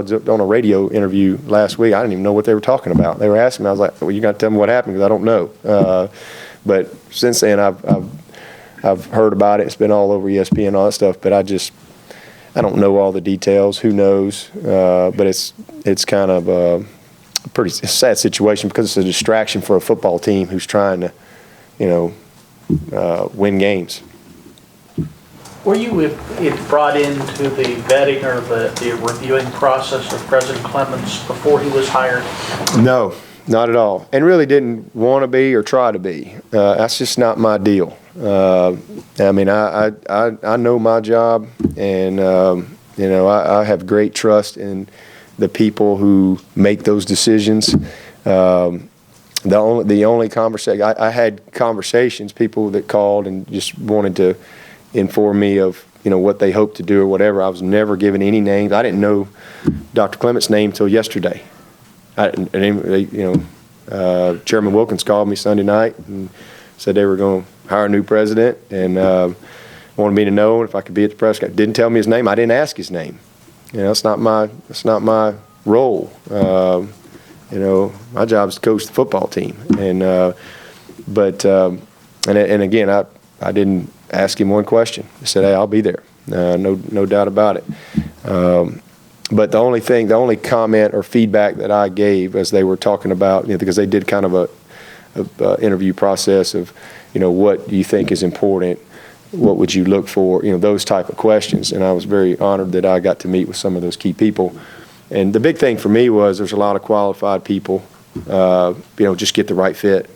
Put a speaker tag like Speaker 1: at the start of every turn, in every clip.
Speaker 1: on a radio interview last week. I didn't even know what they were talking about. They were asking me. I was like, "Well, you got to tell me what happened because I don't know." But since then, I've heard about it. It's been all over ESPN and all that stuff. But I don't know all the details. Who knows? But it's kind of a pretty sad situation because it's a distraction for a football team who's trying to, win games.
Speaker 2: Were you brought into the vetting or the reviewing process of President Clemens before he was hired?
Speaker 1: No, not at all. And really didn't want to be or try to be. That's just not my deal. I mean, I know my job, and, I have great trust in the people who make those decisions. The only conversation, I had conversations, people that called and just wanted to inform me of, what they hope to do or whatever. I was never given any names. I didn't know Dr. Clement's name until yesterday. Chairman Wilkins called me Sunday night and said they were going to hire a new president and wanted me to know if I could be at the press conference. Didn't tell me his name. I didn't ask his name. It's not my role. My job is to coach the football team. And again, I didn't ask him one question. I said, "Hey, I'll be there." No doubt about it. But the only comment or feedback that I gave as they were talking about, because they did kind of a interview process of, what do you think is important? What would you look for? Those type of questions. And I was very honored that I got to meet with some of those key people. And the big thing for me was there's a lot of qualified people. Just get the right fit.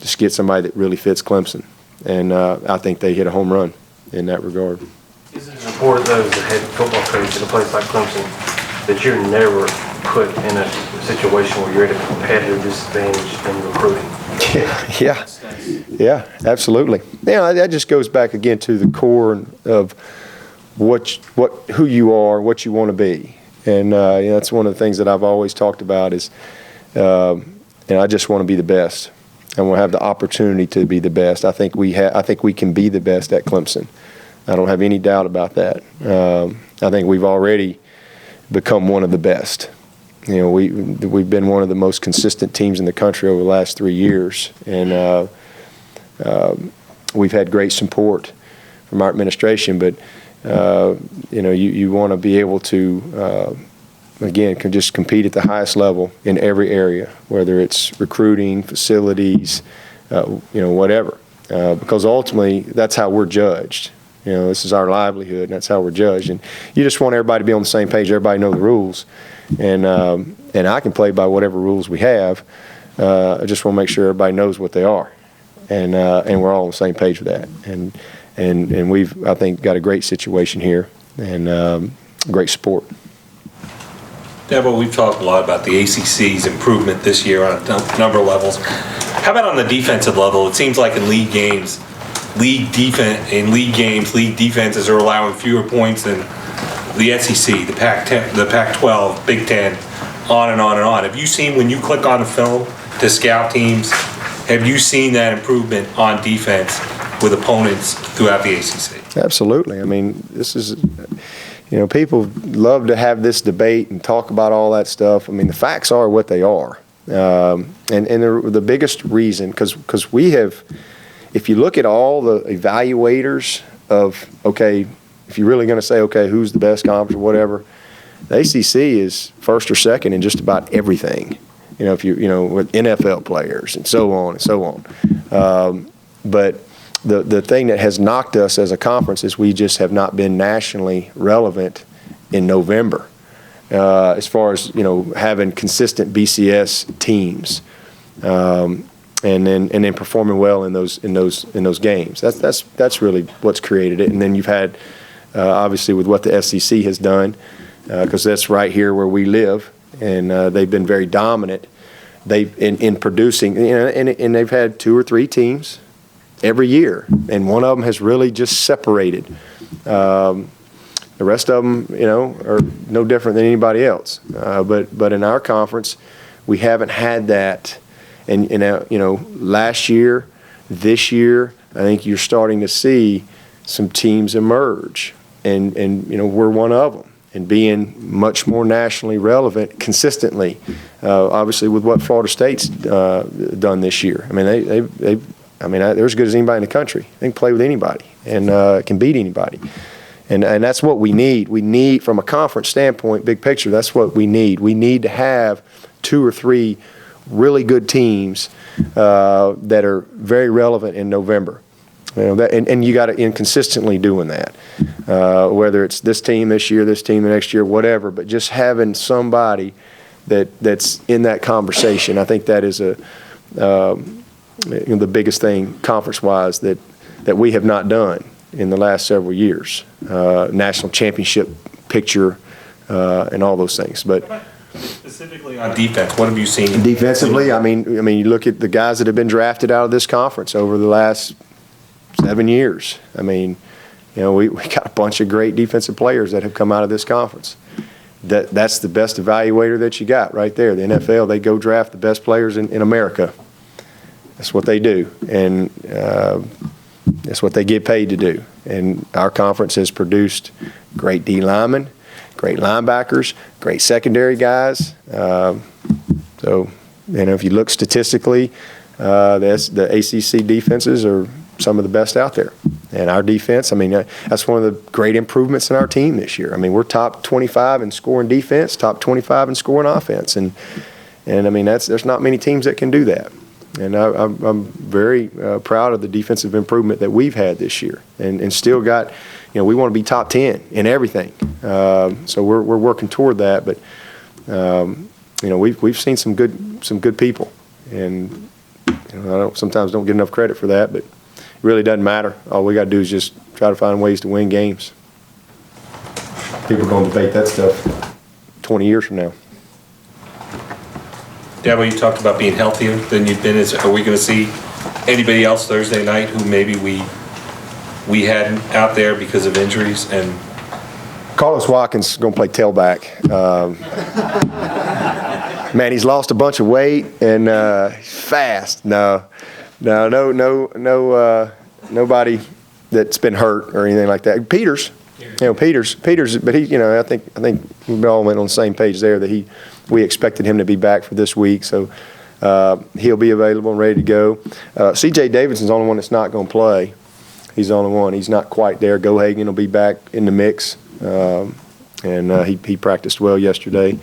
Speaker 1: Just get somebody that really fits Clemson. And I think they hit a home run in that regard.
Speaker 3: Is it important, though, as a head football coach at a place like Clemson, that you're never put in a situation where you're at a competitive disadvantage in recruiting?
Speaker 1: Yeah, absolutely. That just goes back again to the core of who you are, what you want to be, and that's one of the things that I've always talked about is, I just want to be the best. And we'll have the opportunity to be the best. I think we can be the best at Clemson. I don't have any doubt about that. I think we've already become one of the best. We've been one of the most consistent teams in the country over the last 3 years, and we've had great support from our administration. But you want to be able to. Again, can just compete at the highest level in every area, whether it's recruiting, facilities, whatever. Because ultimately, that's how we're judged. This is our livelihood, and that's how we're judged. And you just want everybody to be on the same page. Everybody know the rules, and I can play by whatever rules we have. I just want to make sure everybody knows what they are, and we're all on the same page with that. And we've, I think, got a great situation here and great support.
Speaker 4: Dabo, we've talked a lot about the ACC's improvement this year on a number of levels. How about on the defensive level? It seems like in league defenses are allowing fewer points than the SEC, the Pac-10, the Pac-12, Big Ten, on and on and on. Have you seen, when you click on the film to scout teams, have you seen that improvement on defense with opponents throughout the ACC?
Speaker 1: Absolutely. I mean, this is. People love to have this debate and talk about all that stuff. I mean, the facts are what they are. And the biggest reason, because we have, if you look at all the evaluators of, okay, if you're really going to say, okay, who's the best conference or whatever, the ACC is first or second in just about everything. With NFL players and so on and so on. But the thing that has knocked us as a conference is we just have not been nationally relevant in November, as far as having consistent BCS teams, and then performing well in those games. That's really what's created it. And then you've had obviously with what the SEC has done, because that's right here where we live, and they've been very dominant. They've in producing, and they've had 2 or 3 teams every year, and one of them has really just separated. The rest of them, are no different than anybody else. But in our conference, we haven't had that. And last year, this year, I think you're starting to see some teams emerge, and we're one of them. and being much more nationally relevant consistently. Obviously, with what Florida State's done this year, I mean, they're as good as anybody in the country. They can play with anybody and can beat anybody. And that's what we need. We need, from a conference standpoint, big picture, that's what we need. We need to have 2 or 3 really good teams that are very relevant in November. And you got to consistently doing that, whether it's this team this year, this team the next year, whatever. But just having somebody that's in that conversation, I think that is the biggest thing conference-wise that we have not done in the last several years. National championship picture and all those things. But
Speaker 4: specifically on defense, what have you seen?
Speaker 1: Defensively, I mean, you look at the guys that have been drafted out of this conference over the last 7 years. I mean, we got a bunch of great defensive players that have come out of this conference. That's the best evaluator that you got right there. The NFL, they go draft the best players in America. That's what they do, and that's what they get paid to do. And our conference has produced great D linemen, great linebackers, great secondary guys. So, if you look statistically, the ACC defenses are some of the best out there. And our defense, I mean, that's one of the great improvements in our team this year. I mean, we're top 25 in scoring defense, top 25 in scoring offense. And I mean, there's not many teams that can do that. And I'm very proud of the defensive improvement that we've had this year, and still got, we want to be top 10 in everything. So we're working toward that. But we've seen some good people, and I sometimes don't get enough credit for that, but it really doesn't matter. All we got to do is just try to find ways to win games. People are going to debate that stuff 20 years from now.
Speaker 4: Dabo, you talked about being healthier than you've been. Are we going to see anybody else Thursday night who maybe we hadn't out there because of injuries? And
Speaker 1: Carlos Watkins is going to play tailback. Man, he's lost a bunch of weight and fast. Nobody that's been hurt or anything like that. Peters, but he, I think we all went on the same page there that we expected him to be back for this week, so he'll be available and ready to go. C.J. Davidson's the only one that's not going to play. He's the only one. He's not quite there. Gohagan will be back in the mix, and he practiced well yesterday.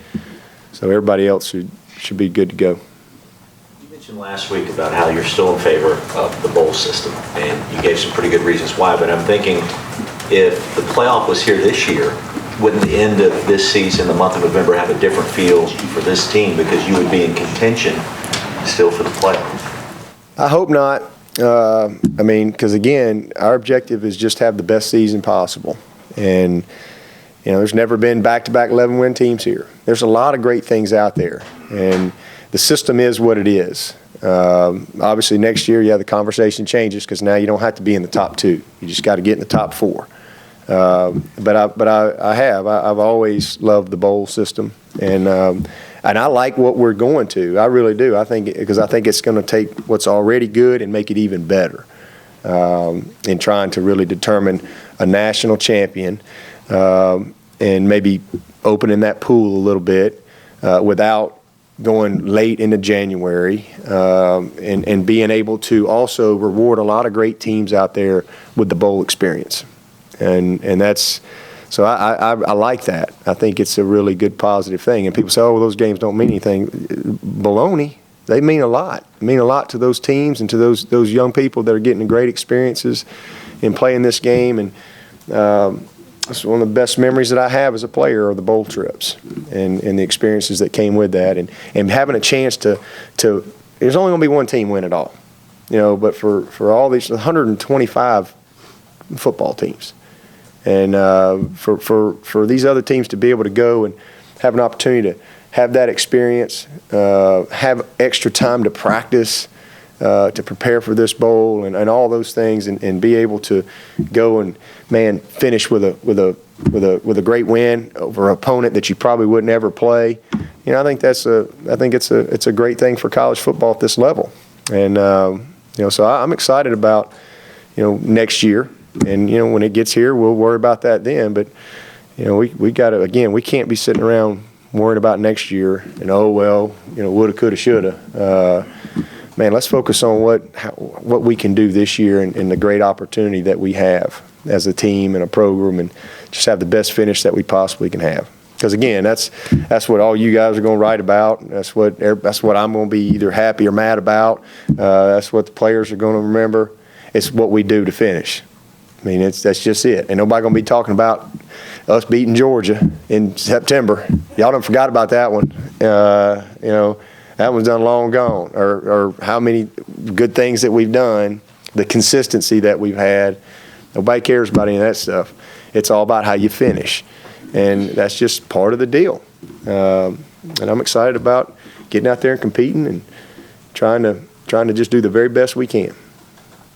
Speaker 1: So everybody else should be good to go.
Speaker 5: You mentioned last week about how you're still in favor of the bowl system, and you gave some pretty good reasons why, but I'm thinking if the playoff was here this year, wouldn't the end of this season, the month of November, have a different feel for this team because you would be in contention still for the playoff?
Speaker 1: I hope not. Because again, our objective is just to have the best season possible. And, there's never been back-to-back 11-win teams here. There's a lot of great things out there. And the system is what it is. Obviously, next year, the conversation changes because now you don't have to be in the top 2. You just got to get in the top 4. But I've always loved the bowl system, and I like what we're going to. I really do. I think it's going to take what's already good and make it even better in trying to really determine a national champion and maybe opening that pool a little bit without going late into January and being able to also reward a lot of great teams out there with the bowl experience. And that's so I like that. I think it's a really good positive thing. And people say, oh, well, those games don't mean anything. Baloney. They mean a lot. They mean a lot to those teams and to those young people that are getting great experiences in playing this game. And it's one of the best memories that I have as a player are the bowl trips and the experiences that came with that. And having a chance to there's only going to be one team win it all. But for all these 125 football teams. And for these other teams to be able to go and have an opportunity to have that experience, have extra time to practice, to prepare for this bowl and all those things, and be able to go and finish with a great win over an opponent that you probably wouldn't ever play. I think it's a great thing for college football at this level. And so I'm excited about next year. And when it gets here, we'll worry about that then. But you know, we got to, again, we can't be sitting around worrying about next year and, oh, well, you know, woulda, coulda, shoulda. Man, let's focus on what we can do this year and the great opportunity that we have as a team and a program, and just have the best finish that we possibly can have. Because again, that's what all you guys are going to write about. That's what I'm going to be either happy or mad about. That's what the players are going to remember. It's what we do to finish. I mean, that's just it. And nobody going to be talking about us beating Georgia in September. Y'all done forgot about that one. You know, that one's done long gone. Or how many good things that we've done, the consistency that we've had. Nobody cares about any of that stuff. It's all about how you finish. And that's just part of the deal. And I'm excited about getting out there and competing and trying to just do the very best we can.